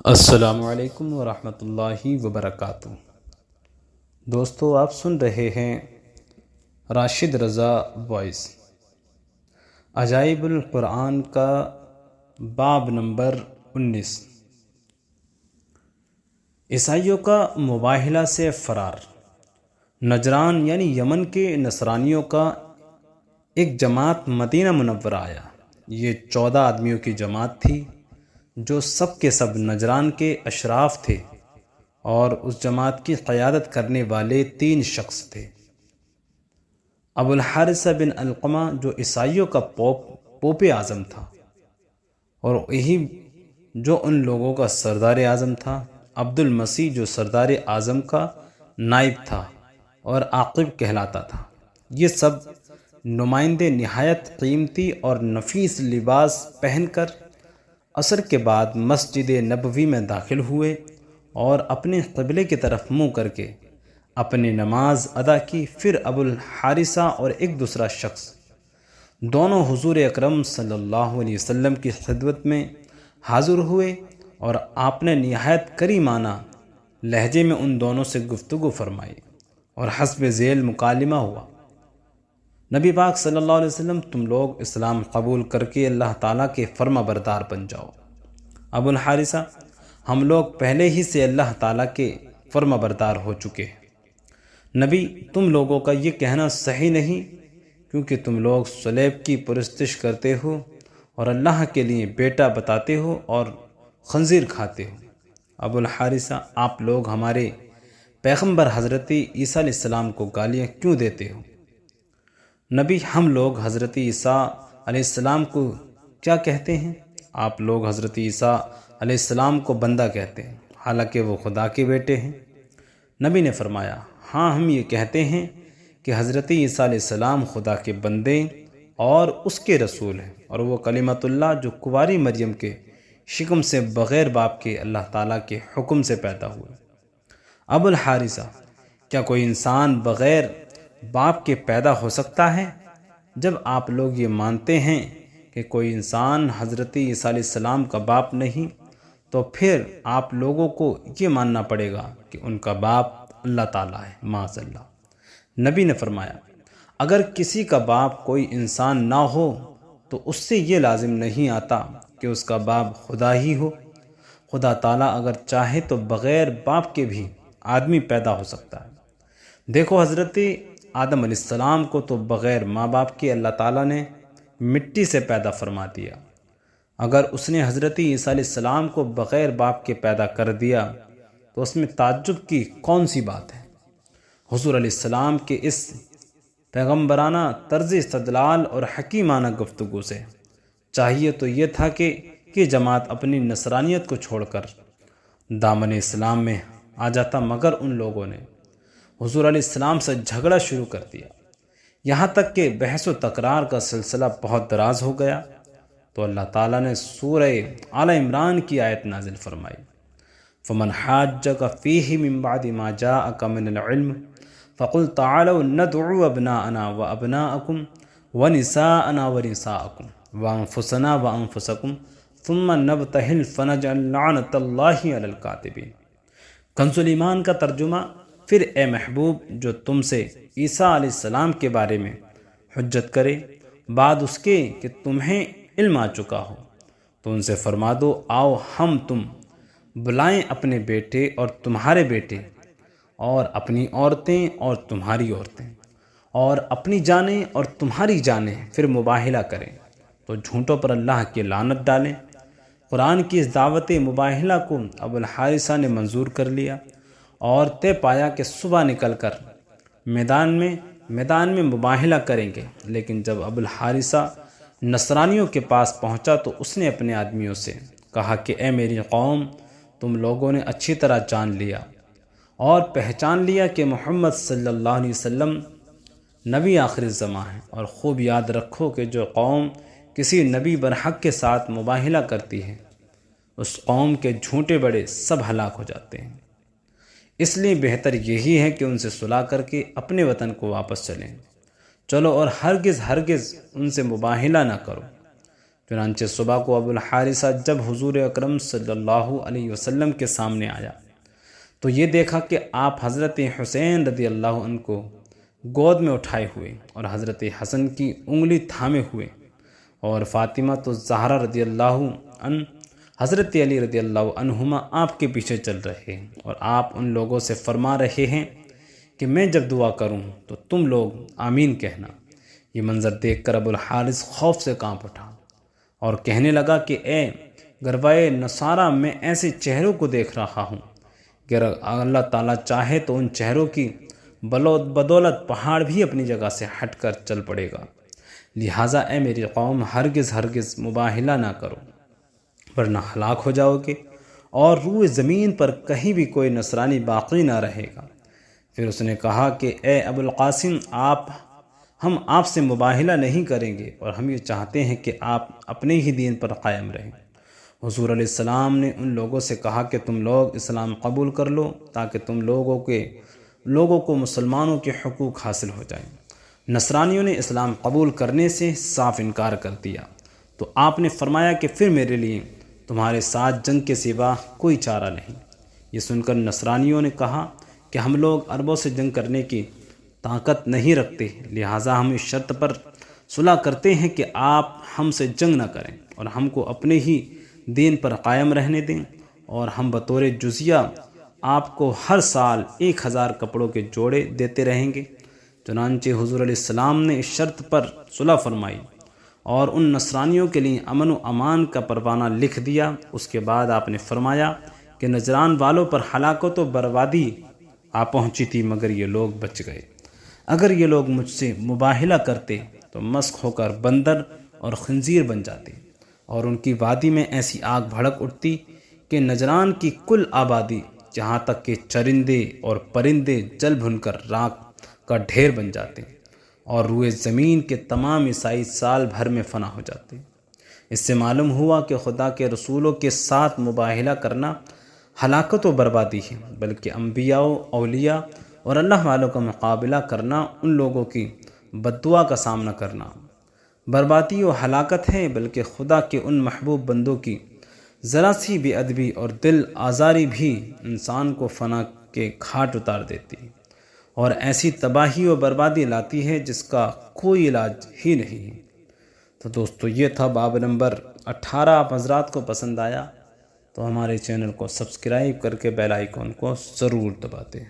السلام علیکم ورحمۃ اللہ وبرکاتہ۔ دوستو، آپ سن رہے ہیں راشد رضا وائس عجائب القرآن کا باب نمبر 19، عیسائیوں کا مباہلہ سے فرار۔ نجران یعنی یمن کے نصرانیوں کا ایک جماعت مدینہ منورہ آیا۔ یہ 14 آدمیوں کی جماعت تھی جو سب کے سب نجران کے اشراف تھے، اور اس جماعت کی قیادت کرنے والے 3 شخص تھے۔ ابو الحارثہ بن علقمہ جو عیسائیوں کا پوپ اعظم تھا، اور یہی جو ان لوگوں کا سردار اعظم تھا۔ عبد المسیح جو سردار اعظم کا نائب تھا اور عاقب کہلاتا تھا۔ یہ سب نمائندے نہایت قیمتی اور نفیس لباس پہن کر عصر کے بعد مسجد نبوی میں داخل ہوئے اور اپنے قبلے کی طرف منہ کر کے اپنی نماز ادا کی۔ پھر ابو الحارثہ اور ایک دوسرا شخص دونوں حضور اکرم صلی اللہ علیہ وسلم کی خدمت میں حاضر ہوئے، اور آپ نے نہایت کریمانہ لہجے میں ان دونوں سے گفتگو فرمائی اور حسب ذیل مکالمہ ہوا۔ نبی پاک صلی اللہ علیہ وسلم، تم لوگ اسلام قبول کر کے اللہ تعالیٰ کے فرما بردار بن جاؤ۔ ابو الحارثہ، ہم لوگ پہلے ہی سے اللہ تعالیٰ کے فرما بردار ہو چکے ہیں۔ نبی، تم لوگوں کا یہ کہنا صحیح نہیں، کیونکہ تم لوگ صلیب کی پرستش کرتے ہو اور اللہ کے لیے بیٹا بتاتے ہو اور خنزیر کھاتے ہو۔ ابو الحارثہ، آپ لوگ ہمارے پیغمبر حضرت عیسیٰ علیہ السلام کو گالیاں کیوں دیتے ہو؟ نبی، ہم لوگ حضرت عیسیٰ علیہ السلام کو کیا کہتے ہیں؟ آپ لوگ حضرت عیسیٰ علیہ السلام کو بندہ کہتے ہیں، حالانکہ وہ خدا کے بیٹے ہیں۔ نبی نے فرمایا، ہاں، ہم یہ کہتے ہیں کہ حضرت عیسیٰ علیہ السلام خدا کے بندے اور اس کے رسول ہیں، اور وہ کلمۃ اللہ جو کنواری مریم کے شکم سے بغیر باپ کے اللہ تعالیٰ کے حکم سے پیدا ہوئے۔ ابو الحارثہ، کیا کوئی انسان بغیر باپ کے پیدا ہو سکتا ہے؟ جب آپ لوگ یہ مانتے ہیں کہ کوئی انسان حضرت عیسیٰ علیہ السلام کا باپ نہیں، تو پھر آپ لوگوں کو یہ ماننا پڑے گا کہ ان کا باپ اللہ تعالیٰ ہے، معاذ اللہ۔ نبی نے فرمایا، اگر کسی کا باپ کوئی انسان نہ ہو تو اس سے یہ لازم نہیں آتا کہ اس کا باپ خدا ہی ہو۔ خدا تعالیٰ اگر چاہے تو بغیر باپ کے بھی آدمی پیدا ہو سکتا ہے۔ دیکھو، حضرت آدم علیہ السلام کو تو بغیر ماں باپ کے اللہ تعالیٰ نے مٹی سے پیدا فرما دیا۔ اگر اس نے حضرت عیسیٰ علیہ السلام کو بغیر باپ کے پیدا کر دیا تو اس میں تعجب کی کون سی بات ہے؟ حضور علیہ السلام کے اس پیغمبرانہ طرز استدلال اور حکیمانہ گفتگو سے چاہیے تو یہ تھا کہ یہ جماعت اپنی نصرانیت کو چھوڑ کر دامن اسلام میں آ جاتا، مگر ان لوگوں نے حضور علیہ السلام سے جھگڑا شروع کر دیا، یہاں تک کہ بحث و تکرار کا سلسلہ بہت دراز ہو گیا۔ تو اللہ تعالیٰ نے سورہ آل عمران کی آیت نازل فرمائی، فَمَنْ حَاجَّكَ فِيهِ مِن بَعْدِ مَا جَاءَكَ مِنَ الْعِلْمِ فَقُلْ تَعَالَوْا نَدْعُ أَبْنَاءَنَا وَأَبْنَاءَكُمْ وَنِسَاءَنَا وَنِسَاءَكُمْ وَأَنفُسَنَا وَأَنفُسَكُمْ ثُمَّ نَبْتَهِلْ فَنَجْعَلْ لَعْنَةَ اللَّهِ عَلَى الْكَاذِبِينَ۔ کنز الایمان کا ترجمہ، پھر اے محبوب، جو تم سے عیسیٰ علیہ السلام کے بارے میں حجت کرے بعد اس کے کہ تمہیں علم آ چکا ہو، تو ان سے فرما دو، آؤ ہم تم بلائیں اپنے بیٹے اور تمہارے بیٹے، اور اپنی عورتیں اور تمہاری عورتیں، اور اپنی جانیں اور تمہاری جانیں، پھر مباہلہ کریں تو جھوٹوں پر اللہ کی لعنت ڈالیں۔ قرآن کی اس دعوت مباہلہ کو ابو الحارثہ نے منظور کر لیا اور طے پایا کہ صبح نکل کر میدان میں مباہلہ کریں گے۔ لیکن جب ابو الحارثہ نصرانیوں کے پاس پہنچا تو اس نے اپنے آدمیوں سے کہا کہ اے میری قوم، تم لوگوں نے اچھی طرح جان لیا اور پہچان لیا کہ محمد صلی اللہ علیہ وسلم نبی آخر الزماں ہیں، اور خوب یاد رکھو کہ جو قوم کسی نبی برحق کے ساتھ مباہلہ کرتی ہے، اس قوم کے جھوٹے بڑے سب ہلاک ہو جاتے ہیں۔ اس لیے بہتر یہی ہے کہ ان سے صلح کر کے اپنے وطن کو واپس چلیں۔ چلو، اور ہرگز ان سے مباہلہ نہ کرو، چنانچہ صبح کو ابو الحارثہ جب حضور اکرم صلی اللہ علیہ وسلم کے سامنے آیا تو یہ دیکھا کہ آپ حضرت حسین رضی اللہ عنہ کو گود میں اٹھائے ہوئے اور حضرت حسن کی انگلی تھامے ہوئے، اور فاطمہ تو زہرا رضی اللہ عنہ حضرت علی رضی اللہ عنہما آپ کے پیچھے چل رہے ہیں، اور آپ ان لوگوں سے فرما رہے ہیں کہ میں جب دعا کروں تو تم لوگ آمین کہنا۔ یہ منظر دیکھ کر ابو الحارث خوف سے کانپ اٹھا اور کہنے لگا کہ اے گروائے نصارہ، میں ایسے چہروں کو دیکھ رہا ہوں کہ اگر اللہ تعالیٰ چاہے تو ان چہروں کی بدولت پہاڑ بھی اپنی جگہ سے ہٹ کر چل پڑے گا، لہٰذا اے میری قوم ہرگز مباہلہ نہ کرو ورنہ ہلاک ہو جاؤ گے، اور روئے زمین پر کہیں بھی کوئی نصرانی باقی نہ رہے گا۔ پھر اس نے کہا کہ اے ابو القاسم، ہم آپ سے مباہلہ نہیں کریں گے، اور ہم یہ چاہتے ہیں کہ آپ اپنے ہی دین پر قائم رہیں۔ حضور علیہ السلام نے ان لوگوں سے کہا کہ تم لوگ اسلام قبول کر لو تاکہ تم لوگوں کو مسلمانوں کے حقوق حاصل ہو جائیں۔ نصرانیوں نے اسلام قبول کرنے سے صاف انکار کر دیا، تو آپ نے فرمایا کہ پھر میرے لیے تمہارے ساتھ جنگ کے سوا کوئی چارہ نہیں۔ یہ سن کر نصرانیوں نے کہا کہ ہم لوگ عربوں سے جنگ کرنے کی طاقت نہیں رکھتے، لہٰذا ہم اس شرط پر صلح کرتے ہیں کہ آپ ہم سے جنگ نہ کریں اور ہم کو اپنے ہی دین پر قائم رہنے دیں، اور ہم بطور جزیہ آپ کو ہر سال 1000 کپڑوں کے جوڑے دیتے رہیں گے۔ چنانچہ حضور علیہ السلام نے اس شرط پر صلح فرمائی اور ان نصرانیوں کے لیے امن و امان کا پروانہ لکھ دیا۔ اس کے بعد آپ نے فرمایا کہ نجران والوں پر ہلاکت و بربادی آ پہنچی تھی، مگر یہ لوگ بچ گئے۔ اگر یہ لوگ مجھ سے مباہلہ کرتے تو مسخ ہو کر بندر اور خنزیر بن جاتے، اور ان کی وادی میں ایسی آگ بھڑک اٹھتی کہ نجران کی کل آبادی جہاں تک کہ چرندے اور پرندے جل بھن کر راکھ کا ڈھیر بن جاتے، اور روئے زمین کے تمام عیسائی سال بھر میں فنا ہو جاتے۔ اس سے معلوم ہوا کہ خدا کے رسولوں کے ساتھ مباہلہ کرنا ہلاکت و بربادی ہے، بلکہ انبیاء و اولیاء اور اللہ والوں کا مقابلہ کرنا ان لوگوں کی بددعا کا سامنا کرنا بربادی و ہلاکت ہے، بلکہ خدا کے ان محبوب بندوں کی ذرا سی بے ادبی اور دل آزاری بھی انسان کو فنا کے گھاٹ اتار دیتی اور ایسی تباہی و بربادی لاتی ہے جس کا کوئی علاج ہی نہیں ہے۔ تو دوستو، یہ تھا باب نمبر 18۔ آپ حضرات کو پسند آیا تو ہمارے چینل کو سبسکرائب کر کے بیل آئیکن کو ضرور دبا دیں۔